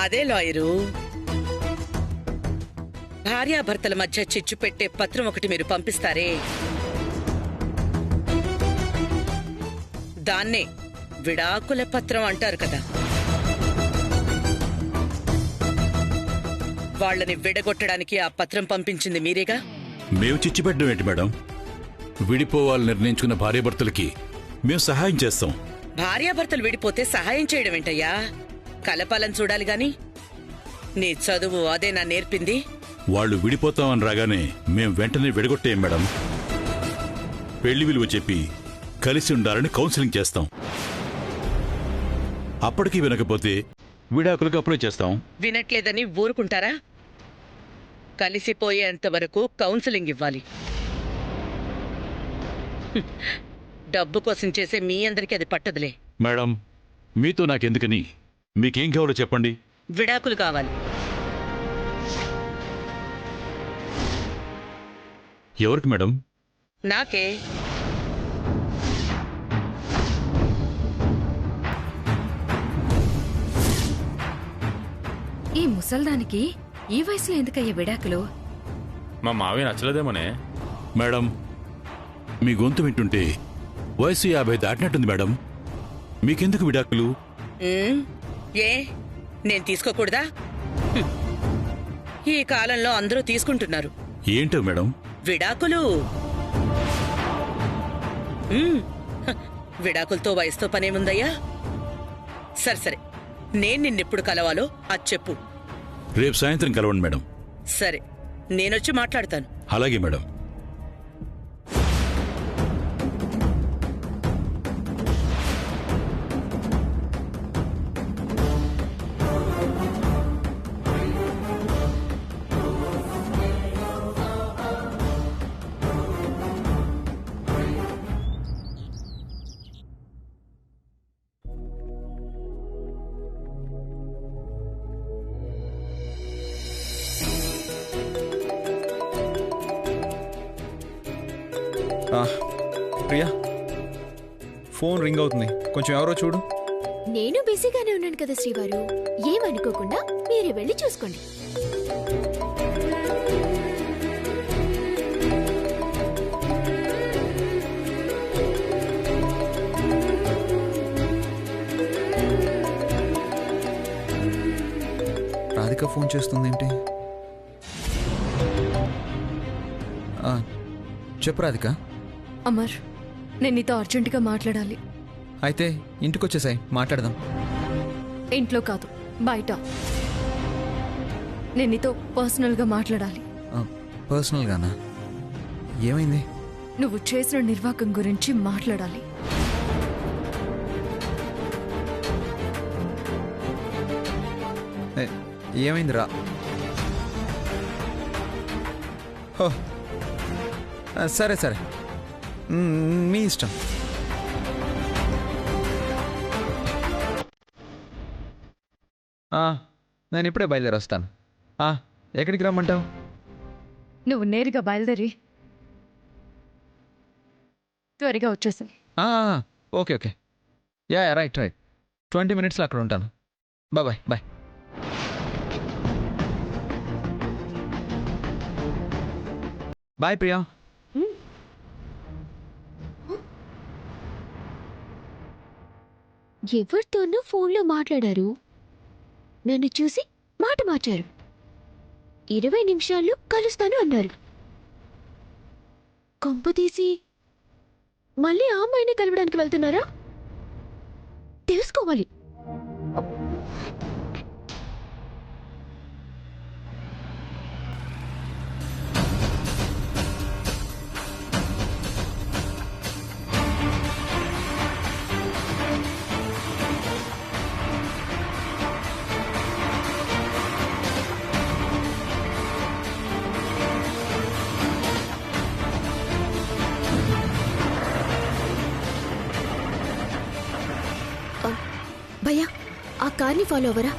అదే లాయరు, భార్యాభర్తల మధ్య చిచ్చు పెట్టే పత్రం ఒకటి మీరు పంపిస్తారే, దాన్నే విడాకుల పత్రం అంటారు కదా. వాళ్ళని విడగొట్టడానికి ఆ పత్రం పంపించింది మీరేగా? మేము చిచ్చిపెట్టడం ఏంటి మేడం? విడిపోవాలని నిర్ణయించుకున్న భార్యాభర్తలకి మేము సహాయం చేస్తాం. భార్యాభర్తలు విడిపోతే సహాయం చేయడం ఏంటయ్యా? కలపాలని చూడాలి గాని. నీ చదువు అదే నా నేర్పింది. వాళ్ళు విడిపోతామని రాగానే మేం వెంటనే విడగొట్టేయం మేడం. పెళ్లి విలువ చెప్పి కలిసి ఉండాలని కౌన్సిలింగ్ చేస్తాం. అప్పటికీ వినకపోతే విడాకులకు అప్లై చేస్తాం. వినట్లేదని ఊరుకుంటారా? కలిసిపోయేంత వరకు కౌన్సిలింగ్ ఇవ్వాలి. డబ్బు కోసం చేసే మీ అందరికీ అది పట్టదులే. మేడం, మీతో నాకెందుకని, మీకేం కావాలో చెప్పండి. విడాకులు కావాలి. ఎవరికి మేడం? నాకే. ఈ ముసల్దానికి ఈ వయసులో ఎందుకయ్యా విడాకులు? మా మావి నచ్చలేదేమోనే. మేడం, మీ గొంతు వింటుంటే వయసు 50 దాటినట్టుంది మేడం. మీకెందుకు విడాకులు? ఏ నేను తీసుకోకూడదా? ఈ కాలంలో అందరూ తీసుకుంటున్నారు. ఏంటో మేడం? విడాకులు. విడాకులతో వయసుతో పనేముందయ్యా? సరే సరే, నేను నిన్నెప్పుడు కలవాలో అది చెప్పు. రేపు సాయంత్రం కలవండి మేడం. సరే, నేనొచ్చి మాట్లాడతాను. అలాగే మేడం. ప్రియా, ఫోన్ రింగ్ అవుతుంది, కొంచెం ఎవరో చూడు. నేను బిజీగానే ఉన్నాను కదా శ్రీవారు, ఏమనుకోకుండా మీరే వెళ్ళి చూసుకోండి. రాధిక ఫోన్ చేస్తుందేంటి? చెప్పు రాధిక. అమర్, నేను నీతో అర్జెంటుగా మాట్లాడాలి. అయితే ఇంటికొచ్చేసాయి, మాట్లాడదాం. ఇంట్లో కాదు, బయట. నేను నీతో పర్సనల్గా మాట్లాడాలి. పర్సనల్గానా? ఏమైంది? నువ్వు చేసిన నిర్వాకం గురించి మాట్లాడాలి. ఏమైంది రా? సరే సరే, మీ ఇష్టం. నేను ఇప్పుడే బయలుదేరి వస్తాను. ఎక్కడికి రమ్మంటావు? నువ్వు నేరుగా బయలుదేరి త్వరగా వచ్చేసాయి. Okay okay, yeah right right, 20 minutesలో అక్కడ ఉంటాను. Bye bye. బాయ్ ప్రియా. ఎవరితోనూ ఫోన్లో మాట్లాడారు, నన్ను చూసి మాట మార్చారు. 20 నిమిషాల్లో కలుస్తాను అన్నారు. కొంపతీసి మళ్ళీ ఆ అమ్మాయిని కలవడానికి వెళ్తున్నారా? తెలుసుకోవాలి. భయ్యా, ఆ కార్ని ఫాలో అవరా?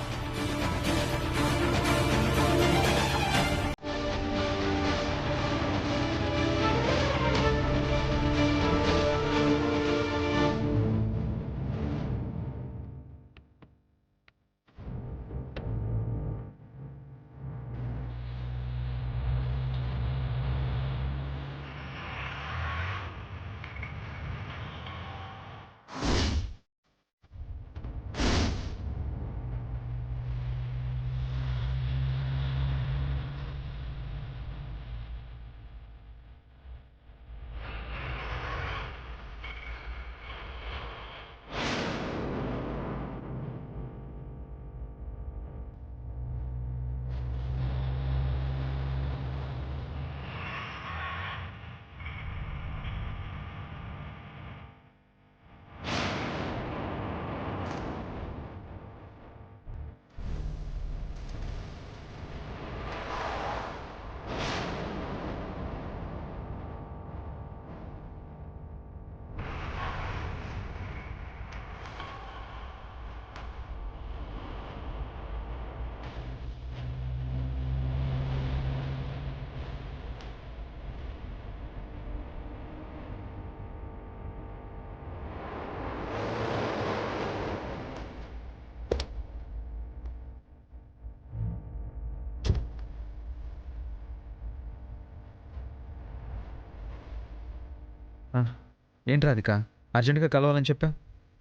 ఏంటి రాధిక అర్జెంటుగా కలవాలని చెప్పా?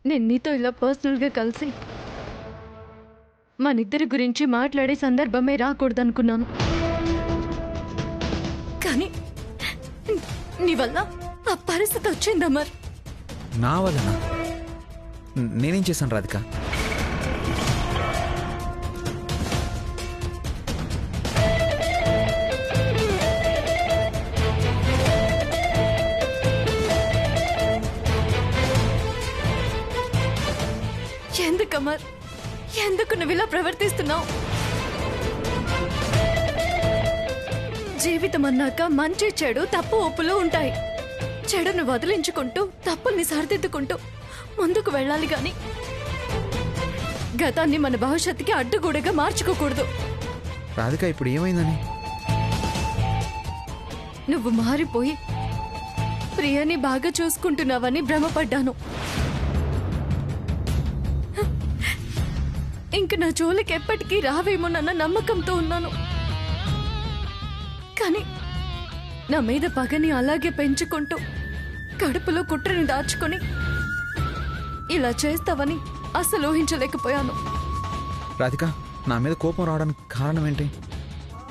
నేను నీతో ఇలా పర్సనల్గా కలిసి మనిద్దరి గురించి మాట్లాడే సందర్భమే రాకూడదనుకున్నాను. కానీ నీ వల్ల ఆ పరిస్థితి వచ్చింది అమర్. నా వలన? నేనేం చేశాను రాధిక? ఎందుకు అమర్, ఎందుకు నువ్వు ఇలా ప్రవర్తిస్తున్నావు? జీవితం అన్నాక మంచి చెడు తప్పు ఒప్పులు ఉంటాయి. చెడును వదిలించుకుంటూ తప్పుల్ని సరిదిద్దుకుంటూ ముందుకు వెళ్ళాలి గాని గతాన్ని మన భవిష్యత్తుకి అడ్డుగూడగా మార్చుకోకూడదు. రాధిక ఇప్పుడు ఏమైందని? నువ్వు మారిపోయి ప్రియని బాగా చూసుకుంటున్నావని భ్రమపడ్డాను. ఇంక నా జోలికి ఎప్పటికీ రావేమోనన్న నమ్మకంతో ఉన్నాను. కానీ నా మీద పగని అలాగే పెంచుకుంటూ కడుపులో కుట్రని దాచుకొని ఇలా చేస్తావని అస్సలు ఊహించలేకపోయాను. రాధిక నా మీద కోపం రావడానికి కారణం ఏంటి?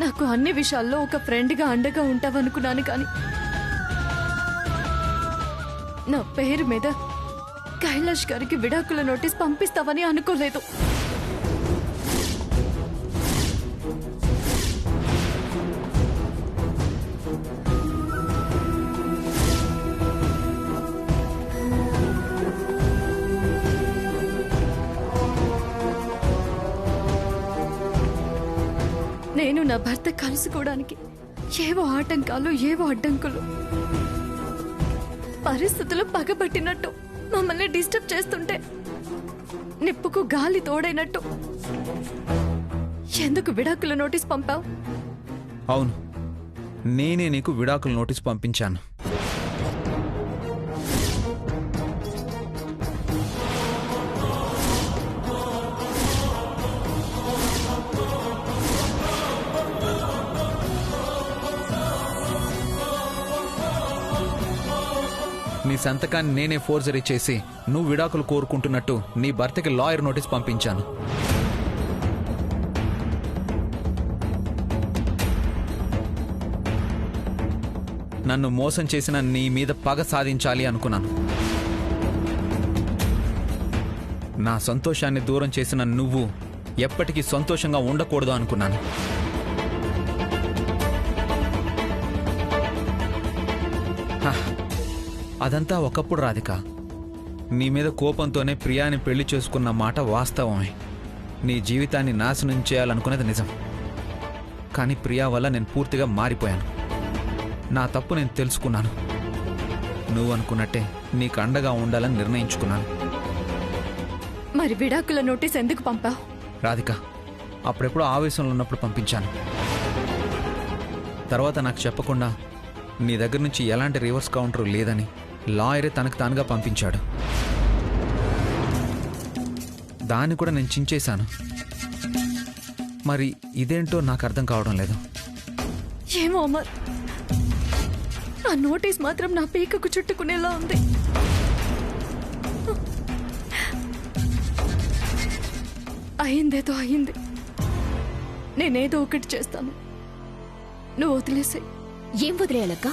నాకు అన్ని విషయాల్లో ఒక ఫ్రెండ్గా అండగా ఉంటావనుకున్నాను, కానీ నా పేరు మీద కైలాష్ గారికి విడాకుల నోటీస్ పంపిస్తావని అనుకోలేదు. నేను నా భర్త కలుసుకోవడానికి ఏవో ఆటంకాలు, ఏవో అడ్డంకులు, పరిస్థితులు పగబట్టినట్టు మమ్మల్ని డిస్టర్బ్ చేస్తుంటే నిప్పుకు గాలి తోడైనట్టు ఎందుకు విడాకుల నోటీస్ పంపావు? అవును, నేనే నీకు విడాకుల నోటీస్ పంపించాను. నీ సంతకాన్ని నేనే ఫోర్జరీ చేసి నువ్వు విడాకులు కోరుకుంటున్నట్టు నీ భర్తకి లాయర్ నోటీస్ పంపించాను. నన్ను మోసం చేసిన నీ మీద పగ సాధించాలి అనుకున్నాను. నా సంతోషాన్ని దూరం చేసిన నువ్వు ఎప్పటికీ సంతోషంగా ఉండకూడదు అనుకున్నాను. అదంతా ఒకప్పుడు రాధిక. నీ మీద కోపంతోనే ప్రియాని పెళ్లి చేసుకున్న మాట వాస్తవమే. నీ జీవితాన్ని నాశనం చేయాలనుకునేది నిజం. కానీ ప్రియా వల్ల నేను పూర్తిగా మారిపోయాను. నా తప్పు నేను తెలుసుకున్నాను. నువ్వు అనుకున్నట్టే నీకు అండగా ఉండాలని నిర్ణయించుకున్నాను. మరి విడాకుల నోటీస్ ఎందుకు పంపావు? రాధిక, అప్పుడెప్పుడో ఆవేశంలో ఉన్నప్పుడు పంపించాను. తర్వాత నాకు చెప్పకుండా నీ దగ్గర నుంచి ఎలాంటి రివర్స్ కౌంటర్ లేదని లాయరే తనకు తానుగా పంపించాడు. దాన్ని కూడా నేను చించేశాను. మరి ఇదేంటో నాకు అర్థం కావడం లేదు. ఏమో అమర్, ఆ నోటీస్ మాత్రం నా పీకకు చుట్టుకునేలా ఉంది. అయిందేదో అయింది. నేనేదో ఒకటి చేస్తాను, నువ్వు వదిలేసాయి. ఏం వదిలేయాలక్క?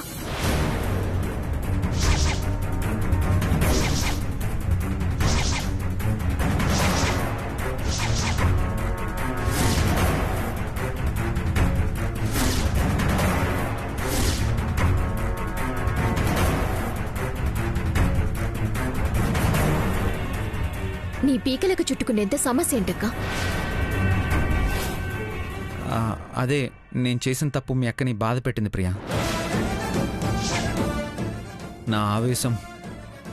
నీ పీకలకు చుట్టుకునేంత సమస్య ఏంటక్క? అదే, నేను చేసిన తప్పు మీ అక్కని బాధ పెట్టింది ప్రియా. నా ఆవేశం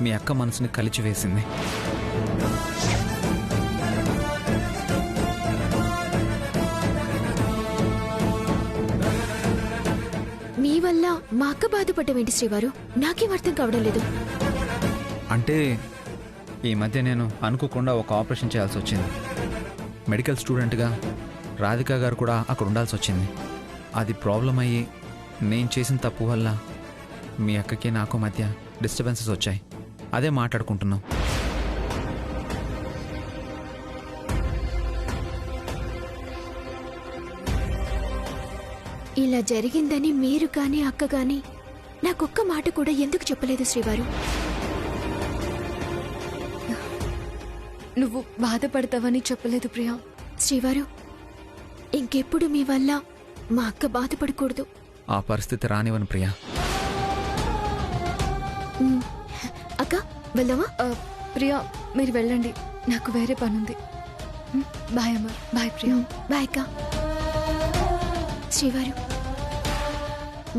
మీ అక్క మనసుని కలిచివేసింది. నీ వల్ల మా అక్క బాధపడ్డమేంటి శ్రీవారు? నాకేం అర్థం కావడం లేదు. అంటే ఈ మధ్య నేను అనుకోకుండా ఒక ఆపరేషన్ చేయాల్సి వచ్చింది. మెడికల్ స్టూడెంట్గా రాధిక గారు కూడా అక్కడ ఉండాల్సి వచ్చింది. అది ప్రాబ్లం అయ్యి నేను చేసిన తప్పు వల్ల మీ అక్కకి నాకు మధ్య డిస్టర్బెన్సెస్ వచ్చాయి. అదే మాట్లాడుకుంటున్నాం. ఇలా జరిగిందని మీరు కానీ అక్క కానీ నాకొక్క మాట కూడా ఎందుకు చెప్పలేదు శ్రీవారు? నువ్వు బాధపడతావని చెప్పలేదు ప్రియా. శ్రీవారు, ఇంకెప్పుడు మీ వల్ల మా అక్క బాధపడకూడదు. ఆ పరిస్థితి రానివ్వను ప్రియా. అక్క వెళ్దామా? ప్రియా మీరు వెళ్ళండి, నాకు వేరే పనుంది. బాయ్ అమ్మ. బాయ్ ప్రియా. బాయ్ అక్క. శ్రీవారు,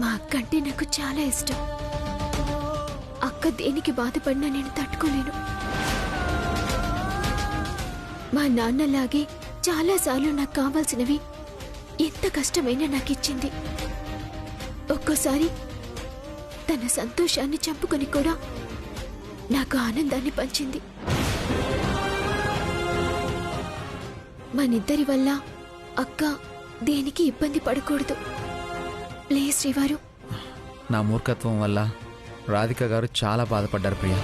మా అక్క అంటే నాకు చాలా ఇష్టం. అక్క దేనికి బాధపడినా నేను తట్టుకోలేను. మా నాన్నలాగే చాలాసార్లు నాకు కావాల్సినవి ఎంత కష్టమైనా నాకు ఇచ్చింది. ఒక్కోసారి తన సంతోషాన్ని చంపుకొని కూడా నాకు ఆనందాన్ని పంచింది. మనిద్దరి వల్ల అక్క దేనికి ఇబ్బంది పడకూడదు. ప్లీజ్ శ్రీవారు. నా మూర్ఖత్వం వల్ల రాధిక గారు చాలా బాధపడ్డారు ప్రియా.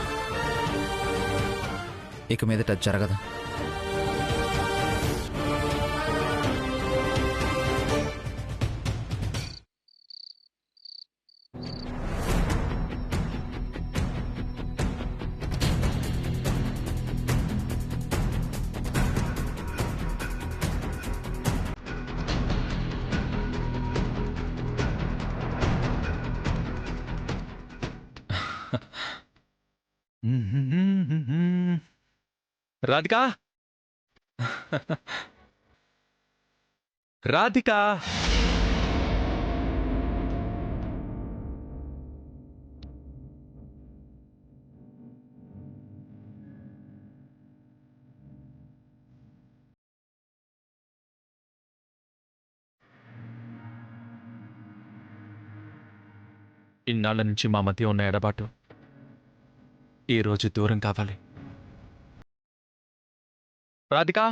ఇక మీదట అది జరగదు. రాధికా, రాధికా, ఇన్నాళ్ళ నుంచి మా మధ్య ఉన్న ఎడబాటు ఈరోజు దూరం కావాలి. రాధికా,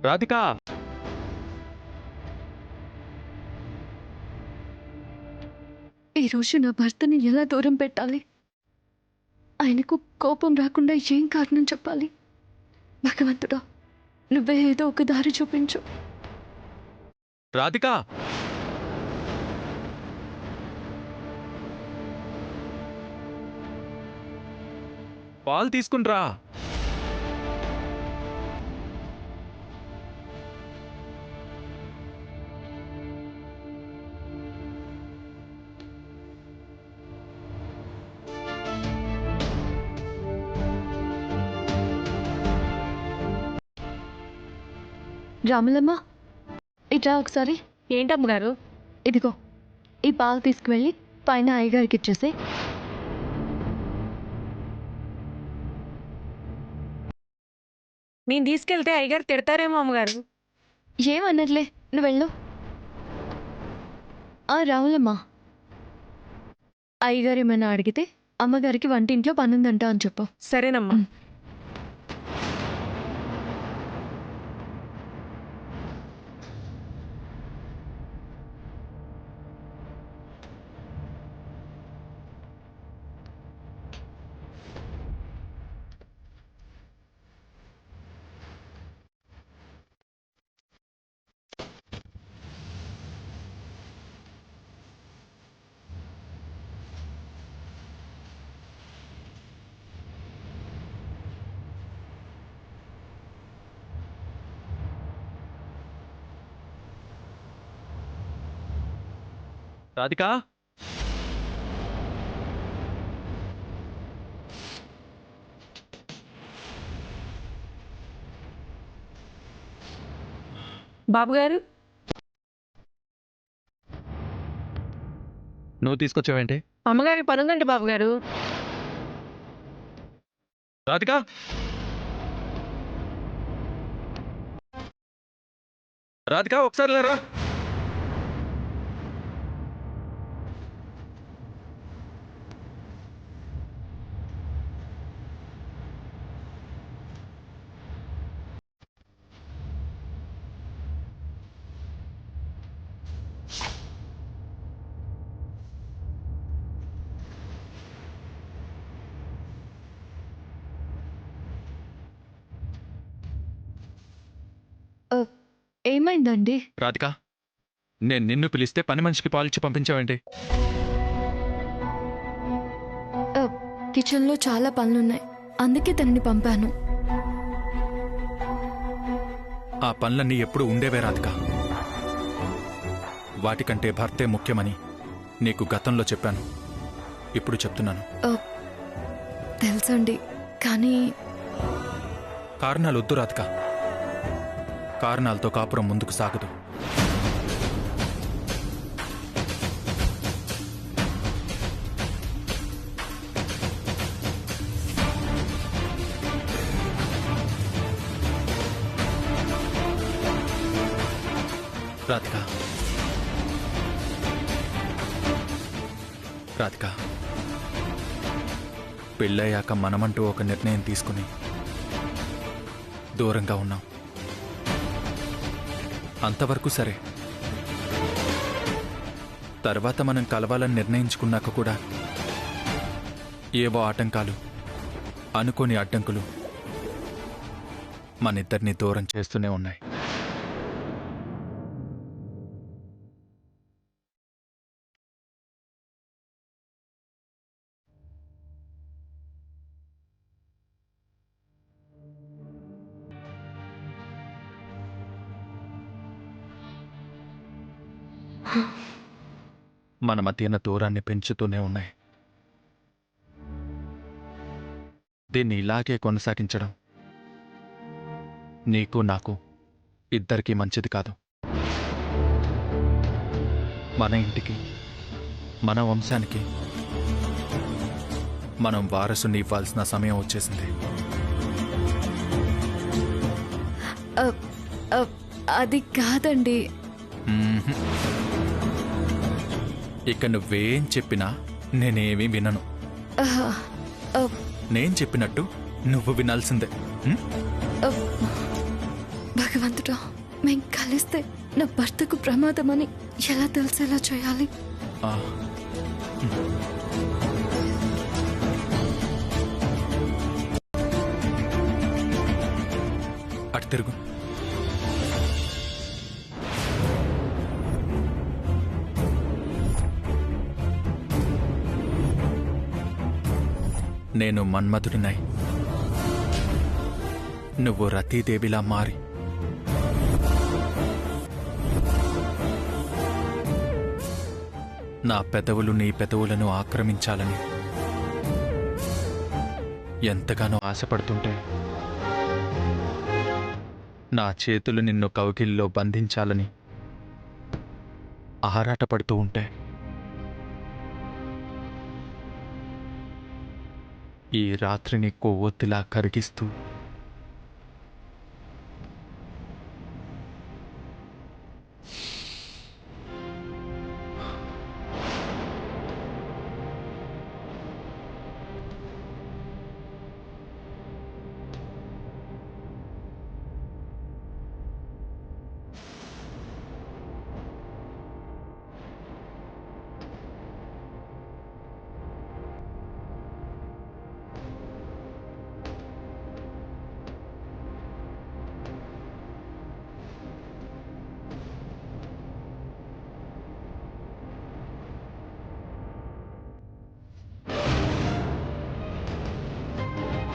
రాధికా, ఈరోజు నా భర్తని ఎలా దూరం పెట్టాలి? ఆయనకు కోపం రాకుండా ఏం కారణం చెప్పాలి? భగవంతుడా, నువ్వే ఏదో ఒక దారి చూపించు. రాధికా, పాలు తీసుకుంట్రా. రాములమ్మ, ఇట్రా ఒకసారి. ఏంటమ్మగారు? ఇదిగో ఈ పాలు తీసుకువెళ్ళి పైన అయ్యగారికి ఇచ్చేసి. నేను తీసుకెళ్తే అయ్యగారు తిడతారేమో అమ్మగారు. ఏమన్నట్లే, నువ్వు వెళ్ళు. రాములమ్మ, అయ్యగారు ఏమైనా అడిగితే అమ్మగారికి వంటింట్లో పనుందంట అని చెప్పు. సరేనమ్మా. రాధికా, బాబుగారు, నువ్వు తీసుకొచ్చావేంటి? అమ్మగారికి పనుందండి బాబుగారు. రాధికా, రాధికా ఒకసారి లేరా. ఏమైందండి? రాధిక, నేను నిన్ను పిలిస్తే పని మనిషికి పాలిచ్చి పంపించావేంటి? కిచెన్లో చాలా పనులున్నాయి, అందుకే తనని పంపాను. ఆ పనులన్నీ ఎప్పుడు ఉండేవే రాధిక. వాటికంటే భర్తే ముఖ్యమని నీకు గతంలో చెప్పాను, ఇప్పుడు చెప్తున్నాను. తెలుసండి, కానీ కారణాలు వద్దు రాధిక. కారణాలతో కాపురం ముందుకు సాగదు. రాధిక, రాధిక, పెళ్ళయ్యాక మనమంటూ ఒక నిర్ణయం తీసుకుని దూరంగా ఉన్నాం. అంతవరకు సరే. తర్వాత మనం కలవాలని నిర్ణయించుకున్నాక కూడా ఏవో ఆటంకాలు, అనుకోని అడ్డంకులు మనిద్దరినీ దూరం చేస్తూనే ఉన్నాయి. మన మధ్యన దూరాన్ని పెంచుతూనే ఉన్నాయి. దీన్ని ఇలాగే కొనసాగించడం నీకు నాకు ఇద్దరికీ మంచిది కాదు. మన ఇంటికి, మన వంశానికి మనం వారసుని ఇవ్వాల్సిన సమయం వచ్చేసింది. అది కాదండి. ఇక నువ్వేం చెప్పినా నేనేమీ వినను. నేను చెప్పినట్టు నువ్వు వినాల్సిందే. భగవంతుడా, మేం కలిస్తే నా భర్తకు ప్రమాదమని ఎలా తెలిసేలా చేయాలి? అటు తిరుగు. నేను మన్మధుడినై, నువ్వు రతీదేవిలా మారి నా పెదవులు నీ పెదవులను ఆక్రమించాలని ఎంతగానో ఆశపడుతుంటే, నా చేతులు నిన్ను కౌగిల్లో బంధించాలని ఆరాటపడుతూ ఉంటే, ఈ రాత్రిని కొవ్వొత్తిలా కరిగిస్తూ